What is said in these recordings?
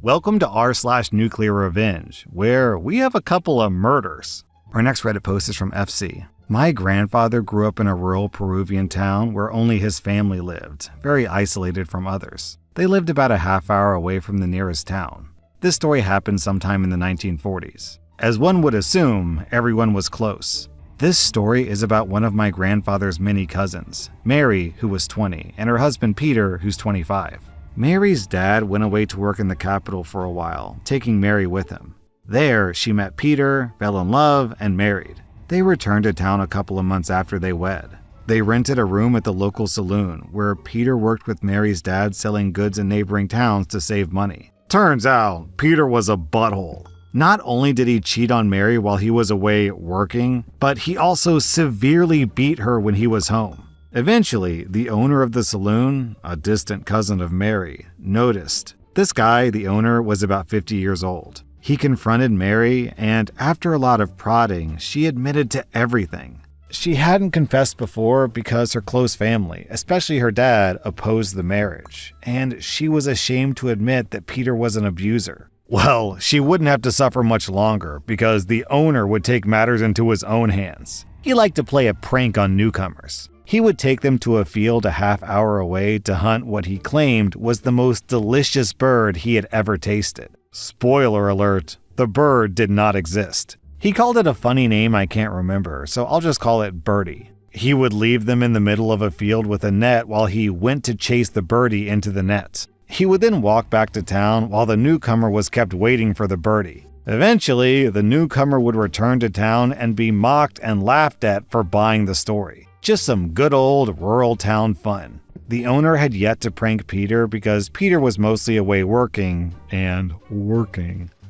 Welcome to r/nuclear revenge, where we have a couple of murders. Our next Reddit post is from FC. My grandfather grew up in a rural Peruvian town where only his family lived, very isolated from others. They lived about a half hour away from the nearest town. This story happened sometime in the 1940s. As one would assume, everyone was close. This story is about one of my grandfather's many cousins, Mary, who was 20, and her husband Peter, who's 25. Mary's dad went away to work in the capital for a while, taking Mary with him. There, she met Peter, fell in love, and married. They returned to town a couple of months after they wed. They rented a room at the local saloon, where Peter worked with Mary's dad selling goods in neighboring towns to save money. Turns out, Peter was a butthole. Not only did he cheat on Mary while he was away working, but he also severely beat her when he was home. Eventually, the owner of the saloon, a distant cousin of Mary, noticed. This guy, the owner, was about 50 years old. He confronted Mary, and after a lot of prodding, she admitted to everything. She hadn't confessed before because her close family, especially her dad, opposed the marriage, and she was ashamed to admit that Peter was an abuser. Well, she wouldn't have to suffer much longer because the owner would take matters into his own hands. He liked to play a prank on newcomers. He would take them to a field a half hour away to hunt what he claimed was the most delicious bird he had ever tasted. Spoiler alert, the bird did not exist. He called it a funny name I can't remember, so I'll just call it Birdie. He would leave them in the middle of a field with a net while he went to chase the birdie into the net. He would then walk back to town while the newcomer was kept waiting for the birdie. Eventually, the newcomer would return to town and be mocked and laughed at for buying the story. Just some good old rural town fun. The owner had yet to prank Peter because Peter was mostly away working.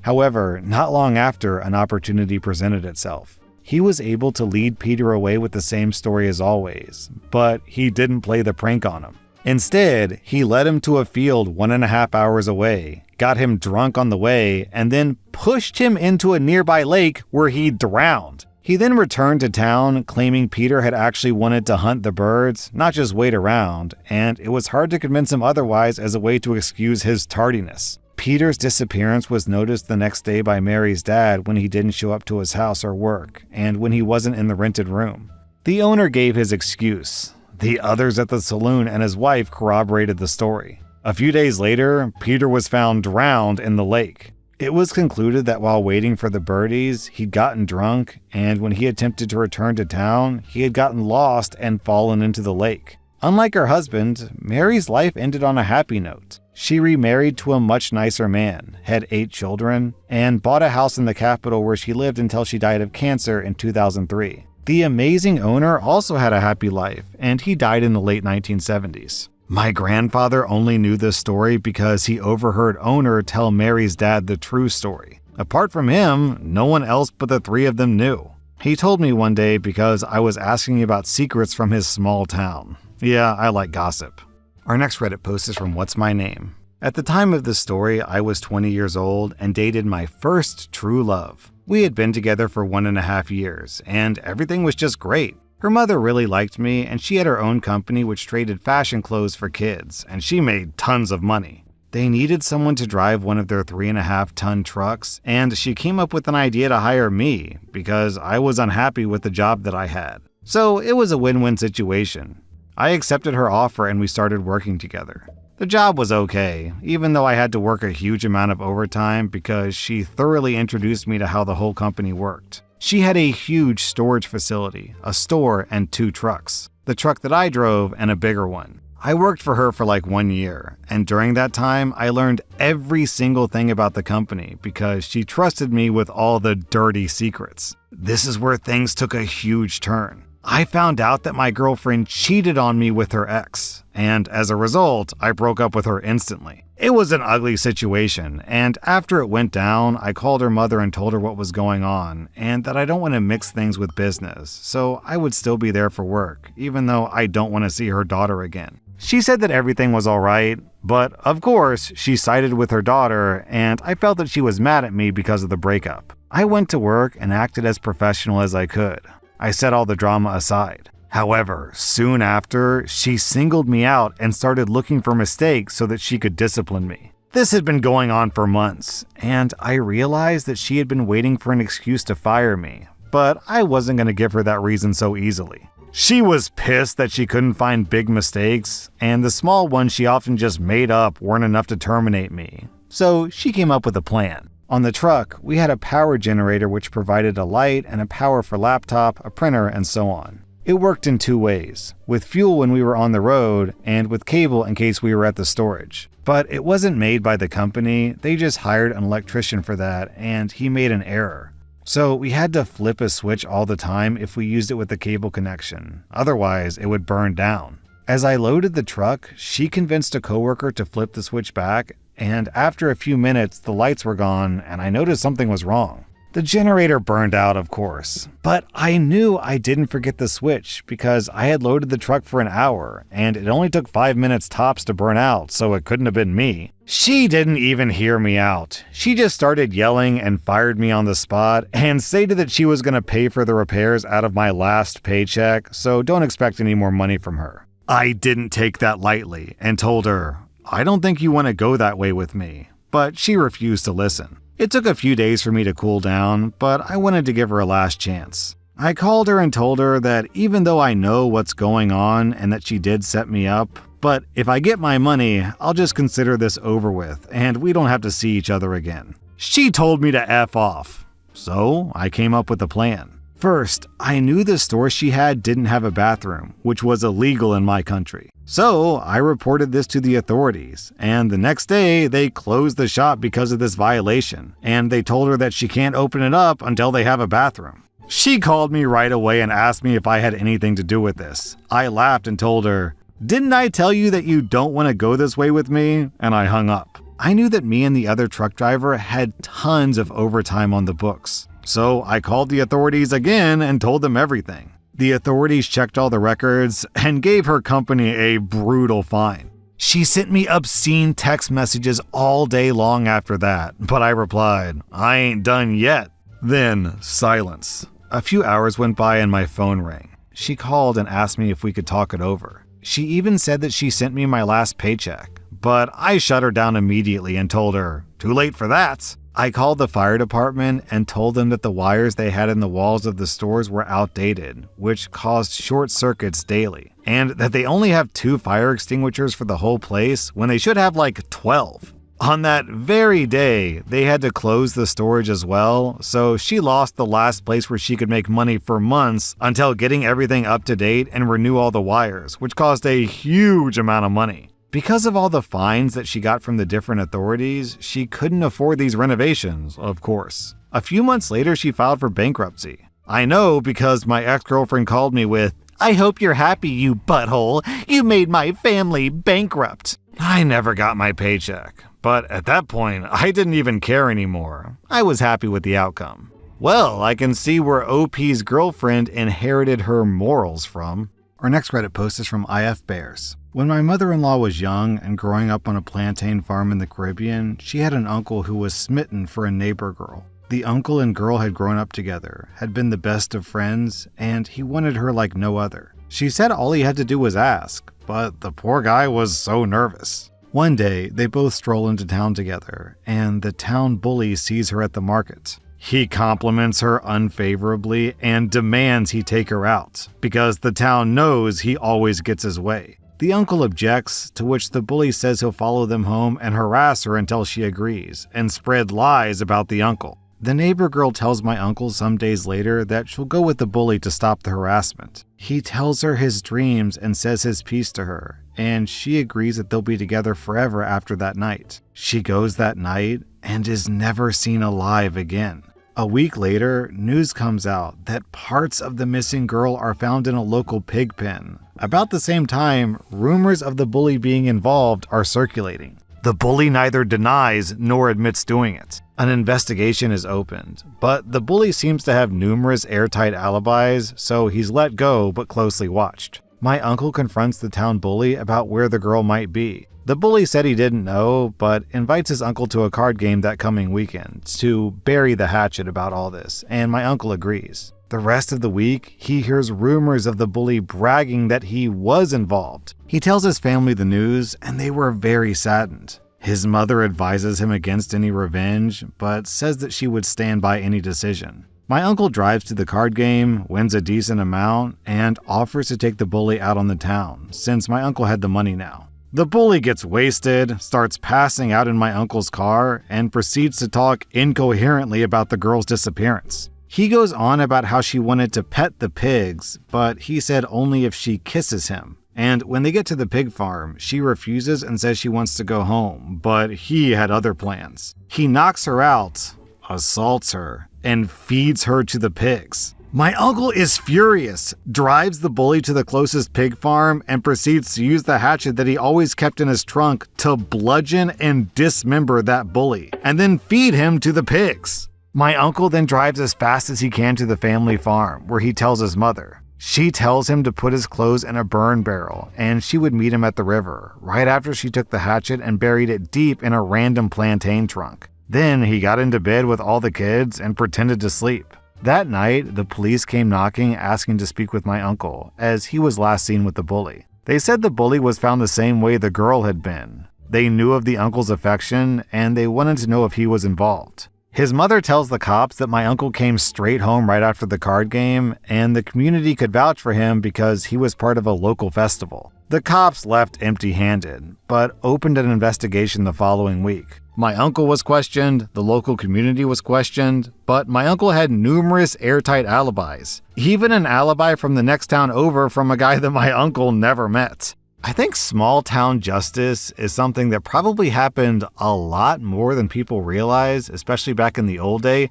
However, not long after, an opportunity presented itself. He was able to lead Peter away with the same story as always, but he didn't play the prank on him. Instead, he led him to a field 1.5 hours away, got him drunk on the way, and then pushed him into a nearby lake where he drowned. He then returned to town, claiming Peter had actually wanted to hunt the birds, not just wait around, and it was hard to convince him otherwise as a way to excuse his tardiness. Peter's disappearance was noticed the next day by Mary's dad when he didn't show up to his house or work, and when he wasn't in the rented room. The owner gave his excuse. The others at the saloon and his wife corroborated the story. A few days later, Peter was found drowned in the lake. It was concluded that while waiting for the birdies, he'd gotten drunk, and when he attempted to return to town, he had gotten lost and fallen into the lake. Unlike her husband, Mary's life ended on a happy note. She remarried to a much nicer man, had 8 children, and bought a house in the capital where she lived until she died of cancer in 2003. The amazing owner also had a happy life, and he died in the late 1970s. My grandfather only knew this story because he overheard owner tell Mary's dad the true story. Apart from him, no one else but the 3 of them knew. He told me one day because I was asking about secrets from his small town. Yeah, I like gossip. Our next Reddit post is from What's My Name. At the time of this story, I was 20 years old and dated my first true love. We had been together for 1.5 years, and everything was just great. Her mother really liked me, and she had her own company which traded fashion clothes for kids, and she made tons of money. They needed someone to drive one of their 3.5-ton trucks, and she came up with an idea to hire me because I was unhappy with the job that I had. So it was a win-win situation. I accepted her offer and we started working together. The job was okay, even though I had to work a huge amount of overtime because she thoroughly introduced me to how the whole company worked. She had a huge storage facility, a store, and 2 trucks. The truck that I drove and a bigger one. I worked for her for like 1 year, and during that time, I learned every single thing about the company because she trusted me with all the dirty secrets. This is where things took a huge turn. I found out that my girlfriend cheated on me with her ex, and as a result, I broke up with her instantly. It was an ugly situation, and after it went down, I called her mother and told her what was going on, and that I don't want to mix things with business, so I would still be there for work, even though I don't want to see her daughter again. She said that everything was alright, but of course, she sided with her daughter, and I felt that she was mad at me because of the breakup. I went to work and acted as professional as I could. I set all the drama aside. However, soon after, she singled me out and started looking for mistakes so that she could discipline me. This had been going on for months, and I realized that she had been waiting for an excuse to fire me, but I wasn't going to give her that reason so easily. She was pissed that she couldn't find big mistakes, and the small ones she often just made up weren't enough to terminate me. So she came up with a plan. On the truck, we had a power generator which provided a light and a power for laptop, a printer, and so on. It worked in two ways, with fuel when we were on the road and with cable in case we were at the storage. But it wasn't made by the company, they just hired an electrician for that, and he made an error. So we had to flip a switch all the time if we used it with the cable connection, otherwise it would burn down. As I loaded the truck, she convinced a coworker to flip the switch back, and after a few minutes the lights were gone and I noticed something was wrong. The generator burned out, of course, but I knew I didn't forget the switch because I had loaded the truck for an hour and it only took 5 minutes tops to burn out, so it couldn't have been me. She didn't even hear me out. She just started yelling and fired me on the spot and stated that she was going to pay for the repairs out of my last paycheck, so don't expect any more money from her. I didn't take that lightly and told her, I don't think you want to go that way with me, but she refused to listen. It took a few days for me to cool down, but I wanted to give her a last chance. I called her and told her that even though I know what's going on and that she did set me up, but if I get my money, I'll just consider this over with and we don't have to see each other again. She told me to F off. So I came up with a plan. First, I knew the store she had didn't have a bathroom, which was illegal in my country. So I reported this to the authorities, and the next day they closed the shop because of this violation, and they told her that she can't open it up until they have a bathroom. She called me right away and asked me if I had anything to do with this. I laughed and told her, "Didn't I tell you that you don't want to go this way with me?" And I hung up. I knew that me and the other truck driver had tons of overtime on the books. So I called the authorities again and told them everything. The authorities checked all the records and gave her company a brutal fine. She sent me obscene text messages all day long after that, but I replied, "I ain't done yet." Then silence. A few hours went by and my phone rang. She called and asked me if we could talk it over. She even said that she sent me my last paycheck, but I shut her down immediately and told her, "Too late for that." I called the fire department and told them that the wires they had in the walls of the stores were outdated, which caused short circuits daily, and that they only have 2 fire extinguishers for the whole place when they should have like 12. On that very day, they had to close the storage as well, so she lost the last place where she could make money for months until getting everything up to date and renew all the wires, which cost a huge amount of money. Because of all the fines that she got from the different authorities, she couldn't afford these renovations, of course. A few months later, she filed for bankruptcy. I know because my ex-girlfriend called me with, "I hope you're happy, you butthole. You made my family bankrupt." I never got my paycheck, but at that point, I didn't even care anymore. I was happy with the outcome. Well, I can see where OP's girlfriend inherited her morals from. Our next Reddit post is from IF Bears. When my mother-in-law was young and growing up on a plantain farm in the Caribbean, she had an uncle who was smitten for a neighbor girl. The uncle and girl had grown up together, had been the best of friends, and he wanted her like no other. She said all he had to do was ask, but the poor guy was so nervous. One day, they both stroll into town together, and the town bully sees her at the market. He compliments her unfavorably and demands he take her out, because the town knows he always gets his way. The uncle objects, to which the bully says he'll follow them home and harass her until she agrees, and spread lies about the uncle. The neighbor girl tells my uncle some days later that she'll go with the bully to stop the harassment. He tells her his dreams and says his piece to her, and she agrees that they'll be together forever after that night. She goes that night and is never seen alive again. A week later, news comes out that parts of the missing girl are found in a local pig pen. About the same time, rumors of the bully being involved are circulating. The bully neither denies nor admits doing it. An investigation is opened, but the bully seems to have numerous airtight alibis, so he's let go but closely watched. My uncle confronts the town bully about where the girl might be. The bully said he didn't know, but invites his uncle to a card game that coming weekend to bury the hatchet about all this, and my uncle agrees. The rest of the week, he hears rumors of the bully bragging that he was involved. He tells his family the news, and they were very saddened. His mother advises him against any revenge, but says that she would stand by any decision. My uncle drives to the card game, wins a decent amount, and offers to take the bully out on the town, since my uncle had the money now. The bully gets wasted, starts passing out in my uncle's car, and proceeds to talk incoherently about the girl's disappearance. He goes on about how she wanted to pet the pigs, but he said only if she kisses him. And when they get to the pig farm, she refuses and says she wants to go home, but he had other plans. He knocks her out, assaults her, and feeds her to the pigs. My uncle is furious, drives the bully to the closest pig farm, and proceeds to use the hatchet that he always kept in his trunk to bludgeon and dismember that bully, and then feed him to the pigs. My uncle then drives as fast as he can to the family farm, where he tells his mother. She tells him to put his clothes in a burn barrel, and she would meet him at the river, right after she took the hatchet and buried it deep in a random plantain trunk. Then he got into bed with all the kids and pretended to sleep. That night, the police came knocking asking to speak with my uncle, as he was last seen with the bully. They said the bully was found the same way the girl had been. They knew of the uncle's affection, and they wanted to know if he was involved. His mother tells the cops that my uncle came straight home right after the card game, and the community could vouch for him because he was part of a local festival. The cops left empty-handed, but opened an investigation the following week. My uncle was questioned, the local community was questioned, but my uncle had numerous airtight alibis, even an alibi from the next town over from a guy that my uncle never met. I think small-town justice is something that probably happened a lot more than people realize, especially back in the old day.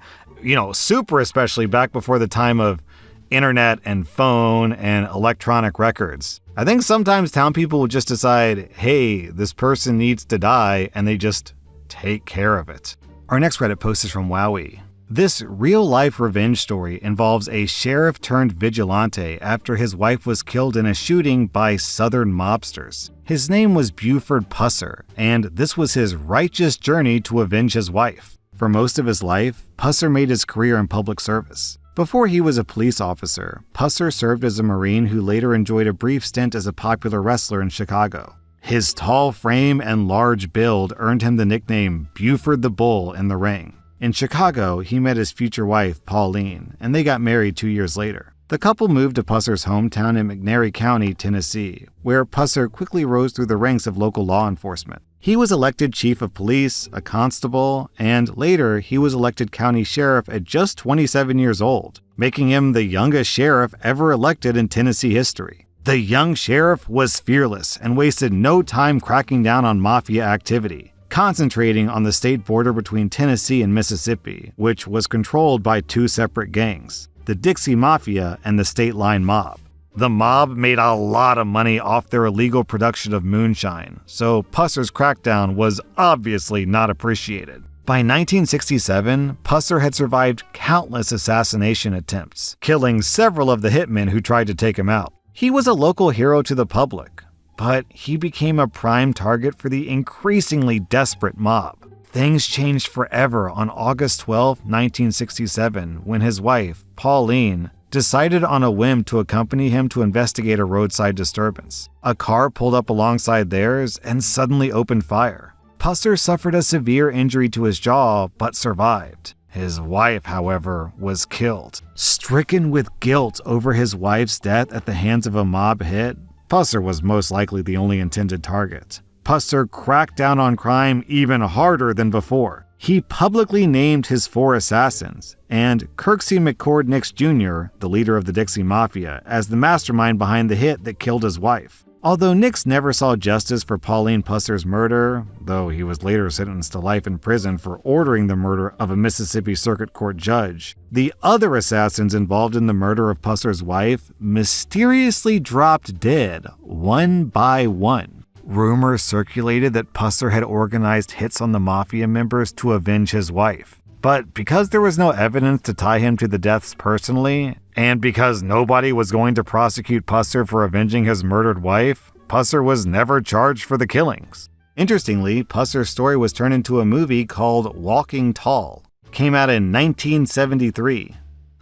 Super especially back before the time of internet and phone and electronic records. I think sometimes town people would just decide, hey, this person needs to die, and they just take care of it. Our next Reddit post is from Wowie. This real-life revenge story involves a sheriff turned vigilante after his wife was killed in a shooting by southern mobsters. His name was Buford Pusser, and this was his righteous journey to avenge his wife. For most of his life, Pusser made his career in public service. Before he was a police officer, Pusser served as a Marine who later enjoyed a brief stint as a popular wrestler in Chicago. His tall frame and large build earned him the nickname Buford the Bull in the ring. In Chicago, he met his future wife, Pauline, and they got married 2 years later. The couple moved to Pusser's hometown in McNairy County, Tennessee, where Pusser quickly rose through the ranks of local law enforcement. He was elected chief of police, a constable, and later he was elected county sheriff at just 27 years old, making him the youngest sheriff ever elected in Tennessee history. The young sheriff was fearless and wasted no time cracking down on mafia activity, concentrating on the state border between Tennessee and Mississippi, which was controlled by two separate gangs, the Dixie Mafia and the State Line Mob. The mob made a lot of money off their illegal production of moonshine, so Pusser's crackdown was obviously not appreciated. By 1967, Pusser had survived countless assassination attempts, killing several of the hitmen who tried to take him out. He was a local hero to the public, but he became a prime target for the increasingly desperate mob. Things changed forever on August 12, 1967, when his wife, Pauline, decided on a whim to accompany him to investigate a roadside disturbance. A car pulled up alongside theirs and suddenly opened fire. Pusser suffered a severe injury to his jaw, but survived. His wife, however, was killed. Stricken with guilt over his wife's death at the hands of a mob hit, Pusser was most likely the only intended target. Pusser cracked down on crime even harder than before. He publicly named his 4 assassins, and Kirksey McCord Nix Jr., the leader of the Dixie Mafia, as the mastermind behind the hit that killed his wife. Although Nix never saw justice for Pauline Pusser's murder, though he was later sentenced to life in prison for ordering the murder of a Mississippi Circuit Court judge, the other assassins involved in the murder of Pusser's wife mysteriously dropped dead one by one. Rumors circulated that Pusser had organized hits on the mafia members to avenge his wife. But because there was no evidence to tie him to the deaths personally, and because nobody was going to prosecute Pusser for avenging his murdered wife, Pusser was never charged for the killings. Interestingly, Pusser's story was turned into a movie called Walking Tall. It came out in 1973.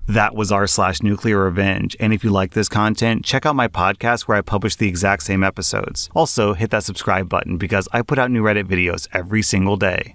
That was r/nuclear revenge, and if you like this content, check out my podcast where I publish the exact same episodes. Also, hit that subscribe button because I put out new Reddit videos every single day.